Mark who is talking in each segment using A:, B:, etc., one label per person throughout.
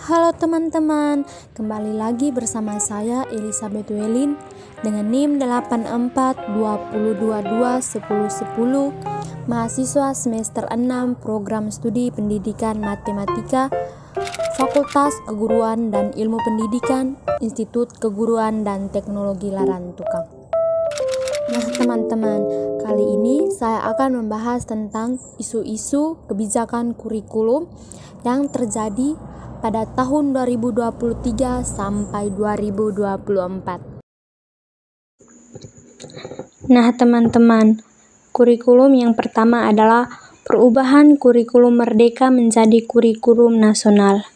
A: Halo teman-teman, kembali lagi bersama saya Elizabeth Welin dengan NIM 8420221010, mahasiswa semester 6 Program Studi Pendidikan Matematika, Fakultas Keguruan dan Ilmu Pendidikan, Institut Keguruan dan Teknologi Larantuka. Nah teman-teman, kali ini saya akan membahas tentang isu-isu kebijakan kurikulum yang terjadi pada tahun 2023 sampai 2024. Nah teman-teman, kurikulum yang pertama adalah perubahan kurikulum merdeka menjadi kurikulum nasional.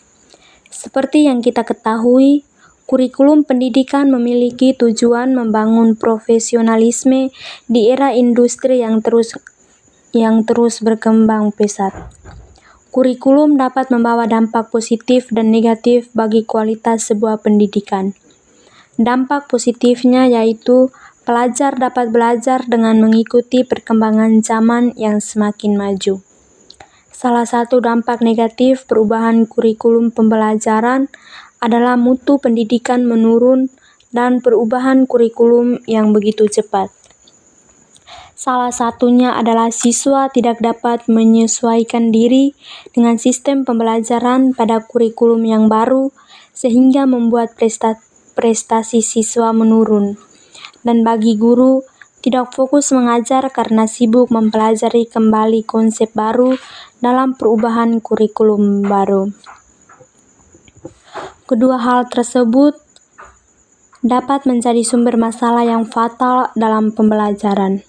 A: Seperti yang kita ketahui, kurikulum pendidikan memiliki tujuan membangun profesionalisme di era industri yang terus berkembang pesat. Kurikulum dapat membawa dampak positif dan negatif bagi kualitas sebuah pendidikan. Dampak positifnya yaitu pelajar dapat belajar dengan mengikuti perkembangan zaman yang semakin maju. Salah satu dampak negatif perubahan kurikulum pembelajaran adalah mutu pendidikan menurun dan perubahan kurikulum yang begitu cepat. Salah satunya adalah siswa tidak dapat menyesuaikan diri dengan sistem pembelajaran pada kurikulum yang baru sehingga membuat prestasi siswa menurun. Dan bagi guru, tidak fokus mengajar karena sibuk mempelajari kembali konsep baru dalam perubahan kurikulum baru. Kedua hal tersebut dapat menjadi sumber masalah yang fatal dalam pembelajaran.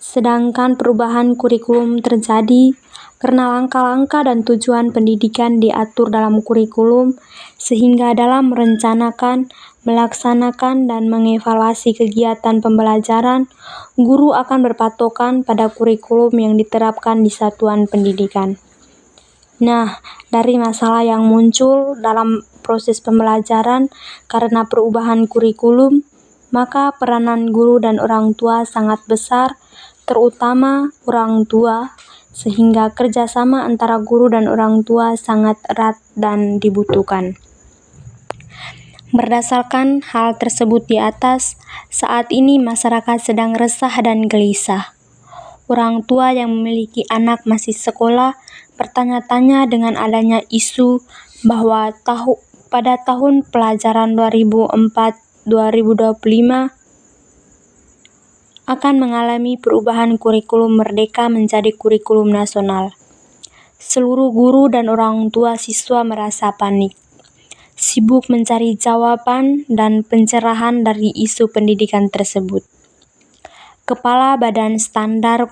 A: Sedangkan perubahan kurikulum terjadi karena langkah-langkah dan tujuan pendidikan diatur dalam kurikulum, sehingga dalam merencanakan, melaksanakan, dan mengevaluasi kegiatan pembelajaran, guru akan berpatokan pada kurikulum yang diterapkan di satuan pendidikan. Nah, dari masalah yang muncul dalam proses pembelajaran karena perubahan kurikulum, maka peranan guru dan orang tua sangat besar, terutama orang tua, sehingga kerjasama antara guru dan orang tua sangat erat dan dibutuhkan. Berdasarkan hal tersebut di atas, saat ini masyarakat sedang resah dan gelisah. Orang tua yang memiliki anak masih sekolah bertanya-tanya dengan adanya isu bahwa pada tahun pelajaran 2004-2025 akan mengalami perubahan kurikulum merdeka menjadi kurikulum nasional. Seluruh guru dan orang tua siswa merasa panik, sibuk mencari jawaban dan pencerahan dari isu pendidikan tersebut. Kepala Badan Standar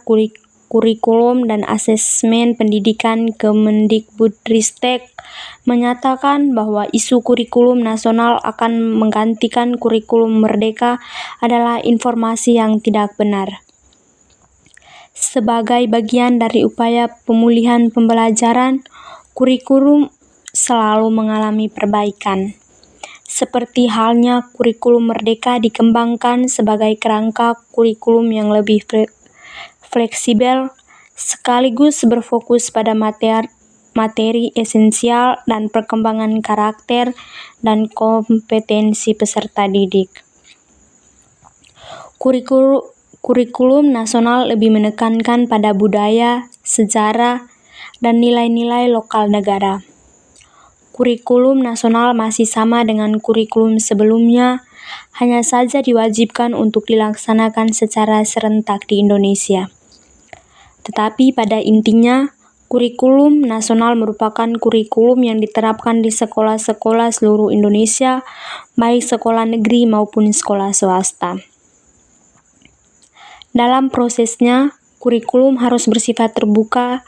A: Kurikulum dan Asesmen Pendidikan Kemendikbudristek menyatakan bahwa isu kurikulum nasional akan menggantikan kurikulum merdeka adalah informasi yang tidak benar. Sebagai bagian dari upaya pemulihan pembelajaran, kurikulum selalu mengalami perbaikan. Seperti halnya kurikulum merdeka dikembangkan sebagai kerangka kurikulum yang lebih fleksibel, sekaligus berfokus pada materi esensial dan perkembangan karakter dan kompetensi peserta didik. Kurikulum nasional lebih menekankan pada budaya, sejarah, dan nilai-nilai lokal negara. Kurikulum nasional masih sama dengan kurikulum sebelumnya, hanya saja diwajibkan untuk dilaksanakan secara serentak di Indonesia. Tetapi pada intinya, kurikulum nasional merupakan kurikulum yang diterapkan di sekolah-sekolah seluruh Indonesia, baik sekolah negeri maupun sekolah swasta. Dalam prosesnya, kurikulum harus bersifat terbuka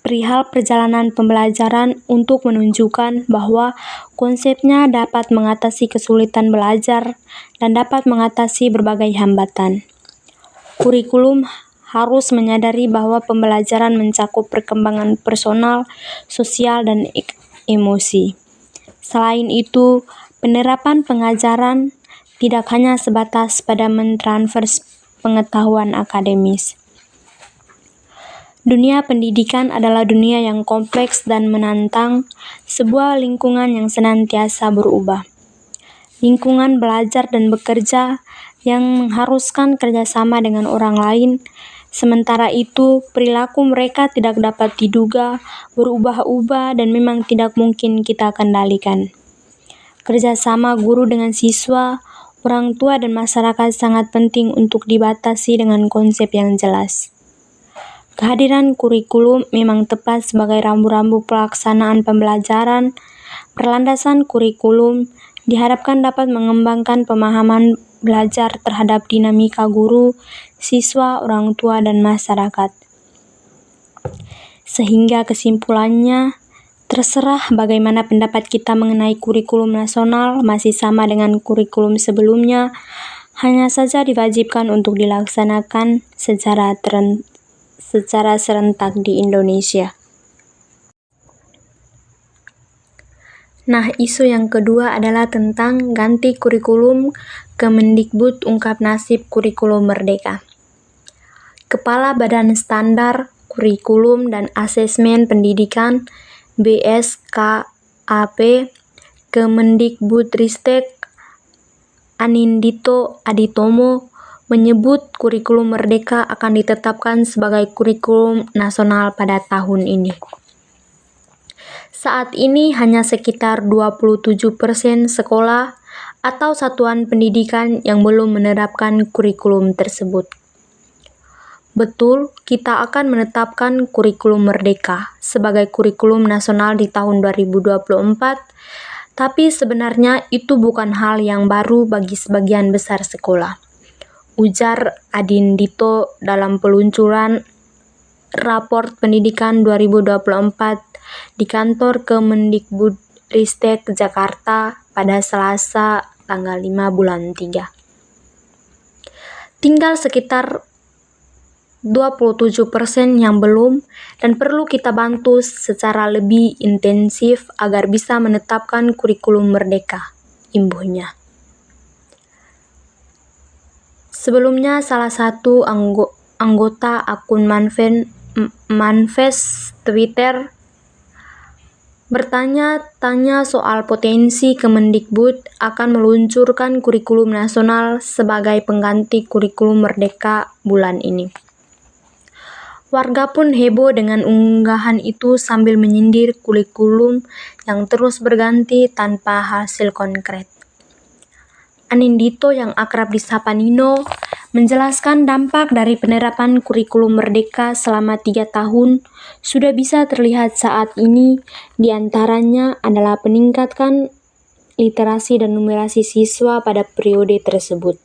A: perihal perjalanan pembelajaran untuk menunjukkan bahwa konsepnya dapat mengatasi kesulitan belajar dan dapat mengatasi berbagai hambatan. Kurikulum harus menyadari bahwa pembelajaran mencakup perkembangan personal, sosial, dan emosi. Selain itu, penerapan pengajaran tidak hanya sebatas pada mentransfer pengetahuan akademis. Dunia pendidikan adalah dunia yang kompleks dan menantang, sebuah lingkungan yang senantiasa berubah. Lingkungan belajar dan bekerja yang mengharuskan kerjasama dengan orang lain. Sementara itu, perilaku mereka tidak dapat diduga, berubah-ubah, dan memang tidak mungkin kita kendalikan. Kerjasama guru dengan siswa, orang tua, dan masyarakat sangat penting untuk dibatasi dengan konsep yang jelas. Kehadiran kurikulum memang tepat sebagai rambu-rambu pelaksanaan pembelajaran. Berlandasan kurikulum diharapkan dapat mengembangkan pemahaman belajar terhadap dinamika guru, siswa, orang tua, dan masyarakat. Sehingga kesimpulannya, terserah bagaimana pendapat kita mengenai kurikulum nasional masih sama dengan kurikulum sebelumnya, hanya saja diwajibkan untuk dilaksanakan secara serentak di Indonesia. Nah, isu yang kedua adalah tentang ganti kurikulum. Kemendikbud ungkap nasib kurikulum merdeka. Kepala Badan Standar, Kurikulum, dan Asesmen Pendidikan BSKAP Kemendikbudristek Anindito Aditomo menyebut kurikulum merdeka akan ditetapkan sebagai kurikulum nasional pada tahun ini. Saat ini hanya sekitar 27% sekolah atau satuan pendidikan yang belum menerapkan kurikulum tersebut. Betul, kita akan menetapkan kurikulum merdeka sebagai kurikulum nasional di tahun 2024, tapi sebenarnya itu bukan hal yang baru bagi sebagian besar sekolah, ujar Adindito dalam peluncuran raport pendidikan 2024 di kantor Kemendikbudristek Jakarta pada Selasa tanggal 5 bulan 3. Tinggal sekitar 27% yang belum dan perlu kita bantu secara lebih intensif agar bisa menetapkan kurikulum merdeka, imbuhnya. Sebelumnya, salah satu anggota akun Manifest Twitter bertanya-tanya soal potensi Kemendikbud akan meluncurkan kurikulum nasional sebagai pengganti kurikulum merdeka bulan ini. Warga pun heboh dengan unggahan itu sambil menyindir kurikulum yang terus berganti tanpa hasil konkret. Anindito yang akrab disapa Nino menjelaskan dampak dari penerapan kurikulum merdeka selama 3 tahun sudah bisa terlihat saat ini, diantaranya adalah peningkatan literasi dan numerasi siswa pada periode tersebut.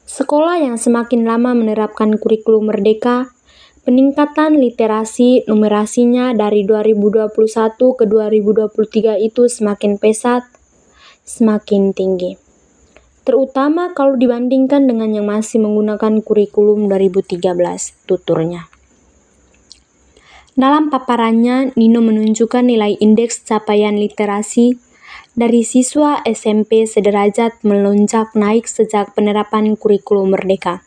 A: Sekolah yang semakin lama menerapkan kurikulum merdeka, peningkatan literasi numerasinya dari 2021 ke 2023 itu semakin pesat, semakin tinggi. Terutama kalau dibandingkan dengan yang masih menggunakan kurikulum 2013, tuturnya. Dalam paparannya, Nino menunjukkan nilai indeks capaian literasi dari siswa SMP sederajat melonjak naik sejak penerapan kurikulum merdeka.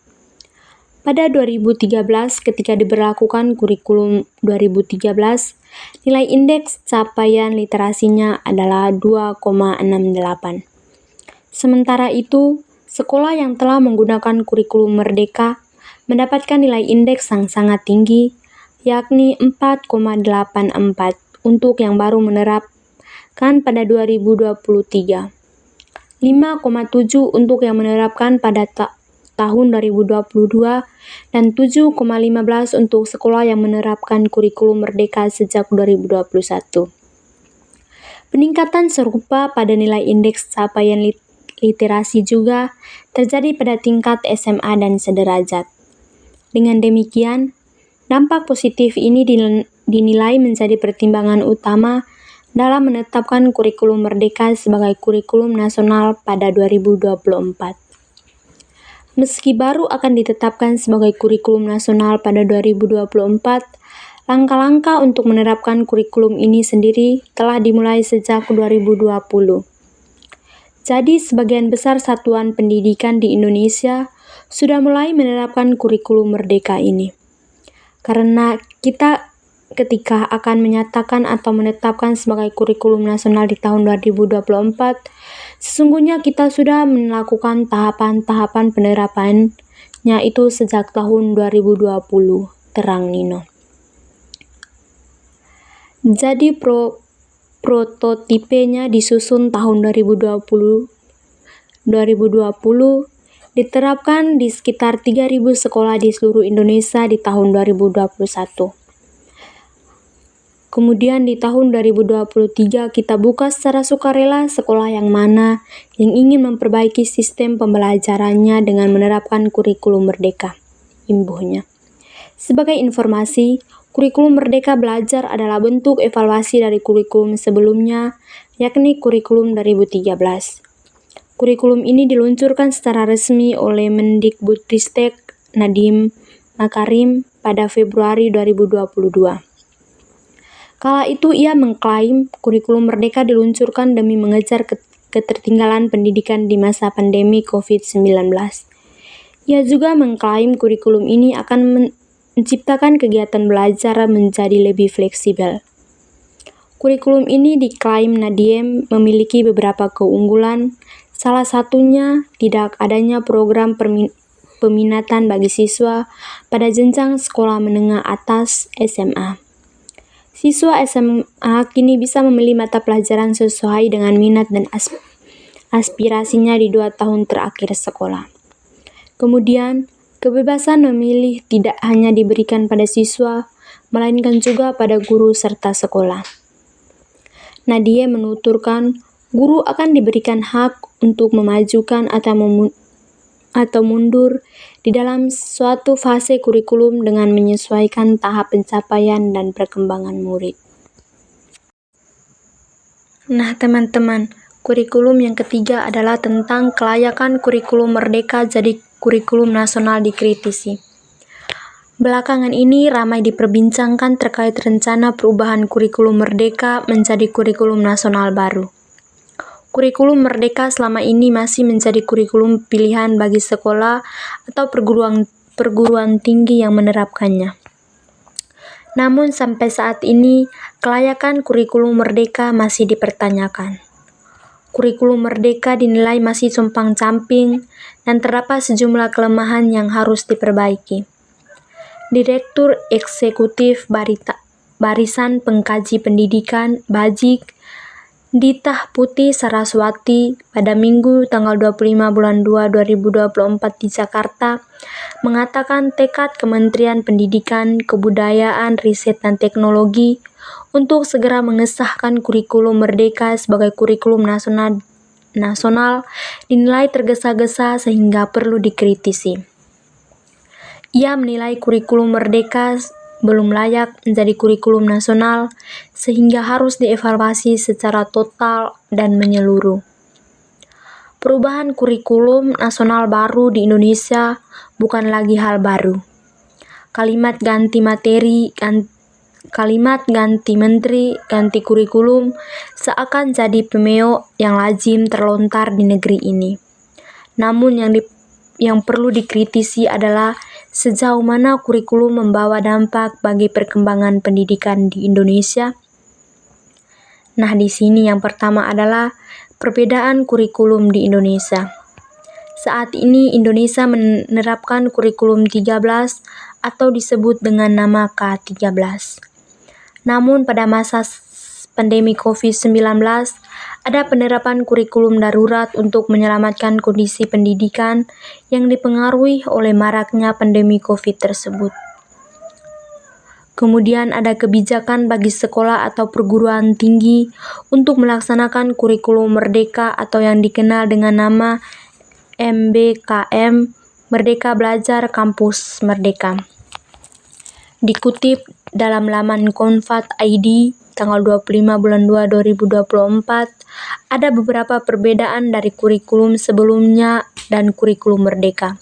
A: Pada 2013, ketika diberlakukan kurikulum 2013, nilai indeks capaian literasinya adalah 2,68. Sementara itu, sekolah yang telah menggunakan kurikulum merdeka mendapatkan nilai indeks yang sangat tinggi, yakni 4,84 untuk yang baru menerapkan pada 2023, 5,7 untuk yang menerapkan pada tahun 2022, dan 7,15 untuk sekolah yang menerapkan kurikulum merdeka sejak 2021. Peningkatan serupa pada nilai indeks capaian literasi juga terjadi pada tingkat SMA dan sederajat. Dengan demikian, dampak positif ini dinilai menjadi pertimbangan utama dalam menetapkan kurikulum merdeka sebagai kurikulum nasional pada 2024. Meski baru akan ditetapkan sebagai kurikulum nasional pada 2024, langkah-langkah untuk menerapkan kurikulum ini sendiri telah dimulai sejak 2020. Jadi, sebagian besar satuan pendidikan di Indonesia sudah mulai menerapkan kurikulum merdeka ini. Karena kita ketika akan menyatakan atau menetapkan sebagai kurikulum nasional di tahun 2024, sesungguhnya kita sudah melakukan tahapan-tahapan penerapannya itu sejak tahun 2020, terang Nino. Jadi prototipenya disusun tahun 2020, diterapkan di sekitar 3.000 sekolah di seluruh Indonesia di tahun 2021. Kemudian di tahun 2023 kita buka secara sukarela sekolah yang mana yang ingin memperbaiki sistem pembelajarannya dengan menerapkan kurikulum merdeka, imbuhnya. Sebagai informasi, kurikulum Merdeka Belajar adalah bentuk evaluasi dari kurikulum sebelumnya, yakni kurikulum 2013. Kurikulum ini diluncurkan secara resmi oleh Mendikbudristek Nadiem Makarim pada Februari 2022. Kala itu ia mengklaim kurikulum Merdeka diluncurkan demi mengejar ketertinggalan pendidikan di masa pandemi COVID-19. Ia juga mengklaim kurikulum ini akan menciptakan kegiatan belajar menjadi lebih fleksibel. Kurikulum ini diklaim Nadiem memiliki beberapa keunggulan, salah satunya tidak adanya program peminatan bagi siswa pada jenjang sekolah menengah atas SMA. Siswa SMA kini bisa memilih mata pelajaran sesuai dengan minat dan aspirasinya di 2 tahun terakhir sekolah. Kemudian, kebebasan memilih tidak hanya diberikan pada siswa, melainkan juga pada guru serta sekolah. Nadiem menuturkan, guru akan diberikan hak untuk memajukan atau mundur di dalam suatu fase kurikulum dengan menyesuaikan tahap pencapaian dan perkembangan murid. Nah, teman-teman, kurikulum yang ketiga adalah tentang kelayakan kurikulum merdeka jadi kurikulum nasional dikritisi. Belakangan ini ramai diperbincangkan terkait rencana perubahan kurikulum merdeka menjadi kurikulum nasional baru. Kurikulum merdeka selama ini masih menjadi kurikulum pilihan bagi sekolah atau perguruan tinggi yang menerapkannya. Namun sampai saat ini, kelayakan kurikulum merdeka masih dipertanyakan. Kurikulum merdeka dinilai masih compang-camping dan terdapat sejumlah kelemahan yang harus diperbaiki. Direktur Eksekutif Barisan Pengkaji Pendidikan Bajik, Ditah Putih Saraswati pada Minggu tanggal 25 bulan 2 2024 di Jakarta mengatakan tekad Kementerian Pendidikan, Kebudayaan, Riset dan Teknologi untuk segera mengesahkan kurikulum merdeka sebagai kurikulum nasional dinilai tergesa-gesa sehingga perlu dikritisi. Ia menilai kurikulum merdeka belum layak menjadi kurikulum nasional sehingga harus dievaluasi secara total dan menyeluruh. Perubahan kurikulum nasional baru di Indonesia bukan lagi hal baru. Kalimat ganti menteri, ganti kurikulum seakan jadi pemeo yang lazim terlontar di negeri ini. Namun yang perlu dikritisi adalah sejauh mana kurikulum membawa dampak bagi perkembangan pendidikan di Indonesia. Nah, di sini yang pertama adalah perbedaan kurikulum di Indonesia. Saat ini Indonesia menerapkan kurikulum 13 atau disebut dengan nama K13. Namun pada masa pandemi COVID-19, ada penerapan kurikulum darurat untuk menyelamatkan kondisi pendidikan yang dipengaruhi oleh maraknya pandemi COVID tersebut. Kemudian ada kebijakan bagi sekolah atau perguruan tinggi untuk melaksanakan kurikulum merdeka atau yang dikenal dengan nama MBKM, Merdeka Belajar Kampus Merdeka. Dikutip dalam laman Konfat.id tanggal 25 bulan 2 2024, ada beberapa perbedaan dari kurikulum sebelumnya dan kurikulum merdeka.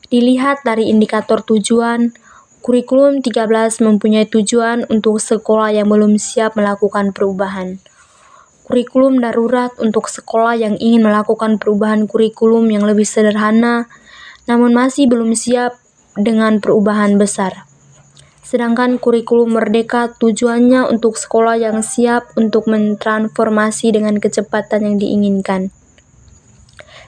A: Dilihat dari indikator tujuan, kurikulum 13 mempunyai tujuan untuk sekolah yang belum siap melakukan perubahan. Kurikulum darurat untuk sekolah yang ingin melakukan perubahan kurikulum yang lebih sederhana, namun masih belum siap dengan perubahan besar. Sedangkan kurikulum merdeka tujuannya untuk sekolah yang siap untuk mentransformasi dengan kecepatan yang diinginkan.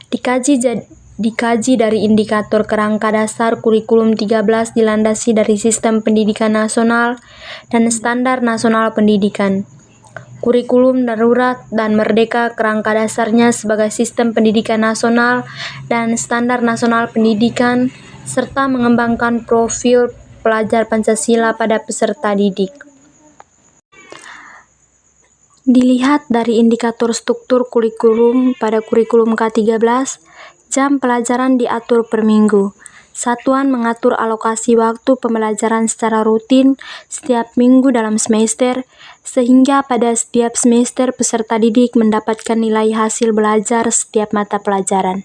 A: Dikaji dari indikator kerangka dasar, kurikulum 13 dilandasi dari sistem pendidikan nasional dan standar nasional pendidikan. Kurikulum darurat dan merdeka kerangka dasarnya sebagai sistem pendidikan nasional dan standar nasional pendidikan, serta mengembangkan profil pelajar Pancasila pada peserta didik. Dilihat dari indikator struktur kurikulum pada kurikulum K13, jam pelajaran diatur per minggu. Satuan mengatur alokasi waktu pembelajaran secara rutin setiap minggu dalam semester, sehingga pada setiap semester peserta didik mendapatkan nilai hasil belajar setiap mata pelajaran.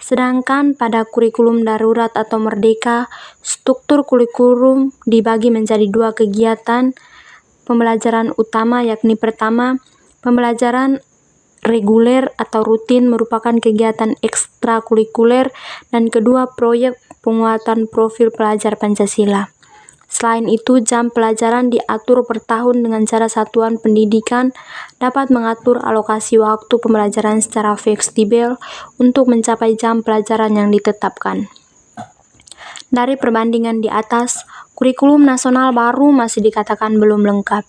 A: Sedangkan pada kurikulum darurat atau merdeka, struktur kurikulum dibagi menjadi 2 kegiatan pembelajaran utama, yakni pertama, pembelajaran reguler atau rutin merupakan kegiatan ekstrakurikuler, dan kedua, proyek penguatan profil pelajar Pancasila. Selain itu, jam pelajaran diatur per tahun dengan cara satuan pendidikan dapat mengatur alokasi waktu pembelajaran secara fleksibel untuk mencapai jam pelajaran yang ditetapkan. Dari perbandingan di atas, kurikulum nasional baru masih dikatakan belum lengkap.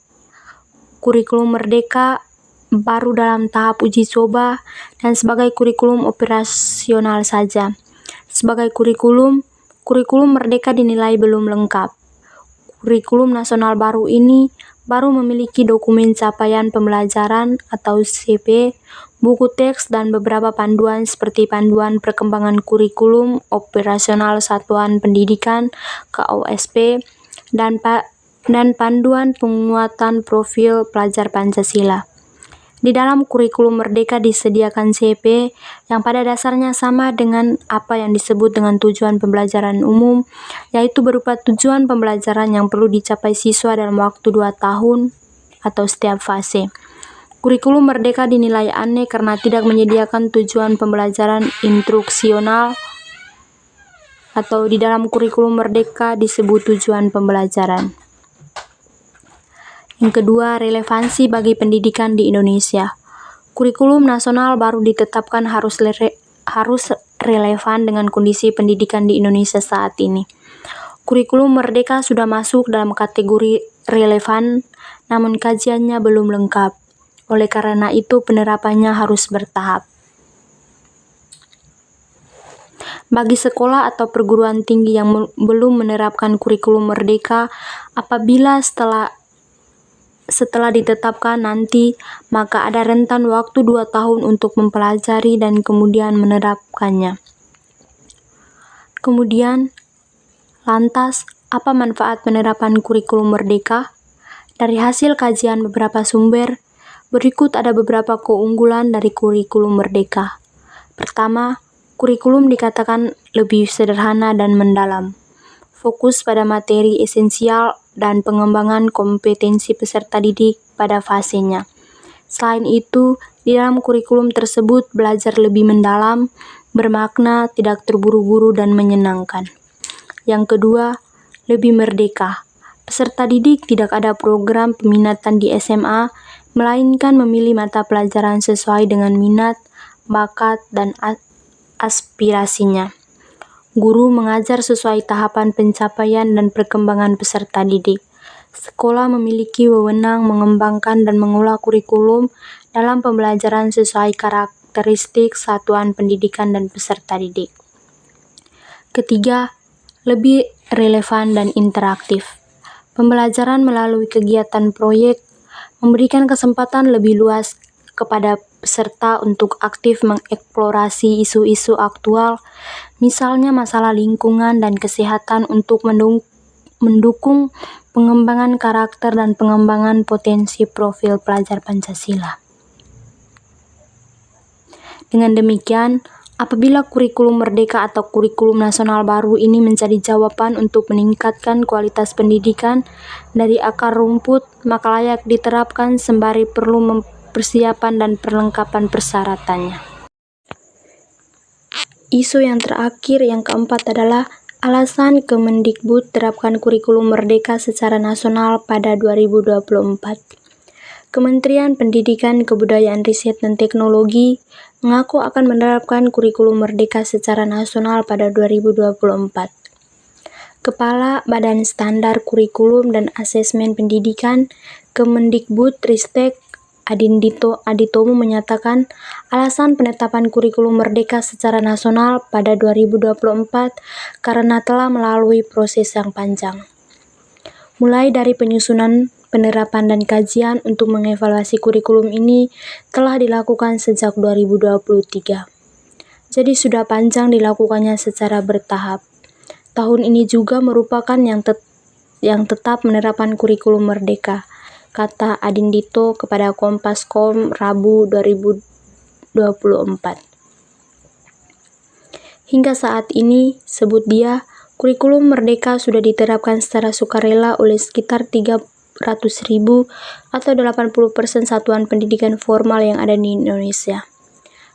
A: Kurikulum merdeka baru dalam tahap uji coba dan sebagai kurikulum operasional saja. Sebagai kurikulum merdeka dinilai belum lengkap. Kurikulum nasional baru ini baru memiliki dokumen capaian pembelajaran atau CP, buku teks, dan beberapa panduan seperti panduan perkembangan kurikulum operasional satuan pendidikan (KOSP) dan panduan penguatan profil pelajar Pancasila. Di dalam kurikulum merdeka disediakan CP yang pada dasarnya sama dengan apa yang disebut dengan tujuan pembelajaran umum, yaitu berupa tujuan pembelajaran yang perlu dicapai siswa dalam waktu 2 tahun atau setiap fase. Kurikulum merdeka dinilai aneh karena tidak menyediakan tujuan pembelajaran instruksional, atau di dalam kurikulum merdeka disebut tujuan pembelajaran. Yang kedua, relevansi bagi pendidikan di Indonesia. Kurikulum nasional baru ditetapkan harus relevan dengan kondisi pendidikan di Indonesia saat ini. Kurikulum merdeka sudah masuk dalam kategori relevan, namun kajiannya belum lengkap. Oleh karena itu, penerapannya harus bertahap. Bagi sekolah atau perguruan tinggi yang belum menerapkan kurikulum merdeka, apabila setelah ditetapkan nanti, maka ada rentan waktu 2 tahun untuk mempelajari dan kemudian menerapkannya. Kemudian, lantas, apa manfaat penerapan kurikulum merdeka? Dari hasil kajian beberapa sumber, berikut ada beberapa keunggulan dari kurikulum merdeka. Pertama, kurikulum dikatakan lebih sederhana dan mendalam. Fokus pada materi esensial dan pengembangan kompetensi peserta didik pada fasenya. Selain itu, di dalam kurikulum tersebut belajar lebih mendalam, bermakna, tidak terburu-buru, dan menyenangkan. Yang kedua, lebih merdeka. Peserta didik tidak ada program peminatan di SMA, melainkan memilih mata pelajaran sesuai dengan minat, bakat, dan aspirasinya. Guru mengajar sesuai tahapan pencapaian dan perkembangan peserta didik. Sekolah memiliki wewenang mengembangkan dan mengolah kurikulum dalam pembelajaran sesuai karakteristik satuan pendidikan dan peserta didik. Ketiga, lebih relevan dan interaktif. Pembelajaran melalui kegiatan proyek memberikan kesempatan lebih luas kepada peserta untuk aktif mengeksplorasi isu-isu aktual, misalnya masalah lingkungan dan kesehatan, untuk mendukung pengembangan karakter dan pengembangan potensi profil pelajar Pancasila. Dengan demikian, apabila kurikulum merdeka atau kurikulum nasional baru ini menjadi jawaban untuk meningkatkan kualitas pendidikan dari akar rumput, maka layak diterapkan sembari perlu persiapan dan perlengkapan persyaratannya. Isu yang terakhir, yang keempat, adalah Alasan Kemendikbud terapkan kurikulum merdeka secara nasional pada 2024. Kementerian Pendidikan, Kebudayaan, Riset, dan Teknologi mengaku akan menerapkan kurikulum merdeka secara nasional pada 2024. Kepala Badan Standar Kurikulum dan Asesmen Pendidikan Kemendikbud Ristek Aditomo menyatakan alasan penetapan kurikulum merdeka secara nasional pada 2024 karena telah melalui proses yang panjang. Mulai dari penyusunan, penerapan, dan kajian untuk mengevaluasi kurikulum ini telah dilakukan sejak 2023. Jadi sudah panjang dilakukannya secara bertahap. Tahun ini juga merupakan yang tetap menerapkan kurikulum merdeka, kata Adindito kepada Kompas.com Rabu 2024. Hingga saat ini, sebut dia, kurikulum merdeka sudah diterapkan secara sukarela oleh sekitar 300.000 atau 80% satuan pendidikan formal yang ada di Indonesia.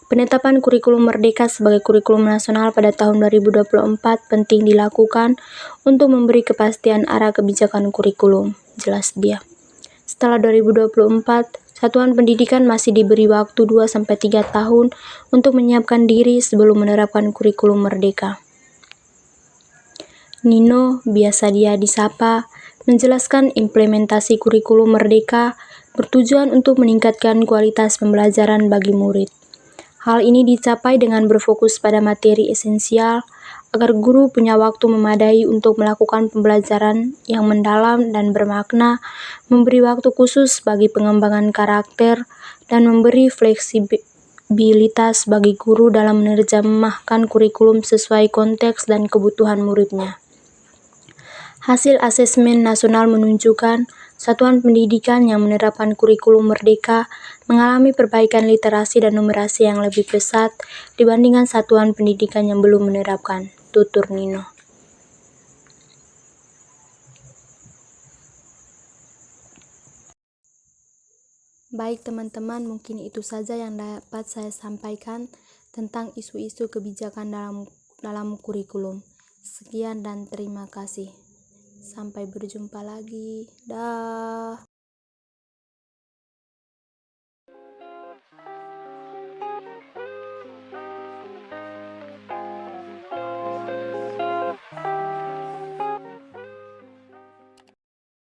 A: Penetapan kurikulum merdeka sebagai kurikulum nasional pada tahun 2024 penting dilakukan untuk memberi kepastian arah kebijakan kurikulum, jelas dia. Setelah 2024, satuan pendidikan masih diberi waktu 2-3 tahun untuk menyiapkan diri sebelum menerapkan kurikulum merdeka. Nino, biasa dia disapa, menjelaskan implementasi kurikulum merdeka bertujuan untuk meningkatkan kualitas pembelajaran bagi murid. Hal ini dicapai dengan berfokus pada materi esensial agar guru punya waktu memadai untuk melakukan pembelajaran yang mendalam dan bermakna, memberi waktu khusus bagi pengembangan karakter, dan memberi fleksibilitas bagi guru dalam menerjemahkan kurikulum sesuai konteks dan kebutuhan muridnya. Hasil asesmen nasional menunjukkan satuan pendidikan yang menerapkan kurikulum merdeka mengalami perbaikan literasi dan numerasi yang lebih pesat dibandingkan satuan pendidikan yang belum menerapkan, tutur Nino. Baik teman-teman, mungkin itu saja yang dapat saya sampaikan tentang isu-isu kebijakan dalam kurikulum. Sekian dan terima kasih. Sampai berjumpa lagi. Dah.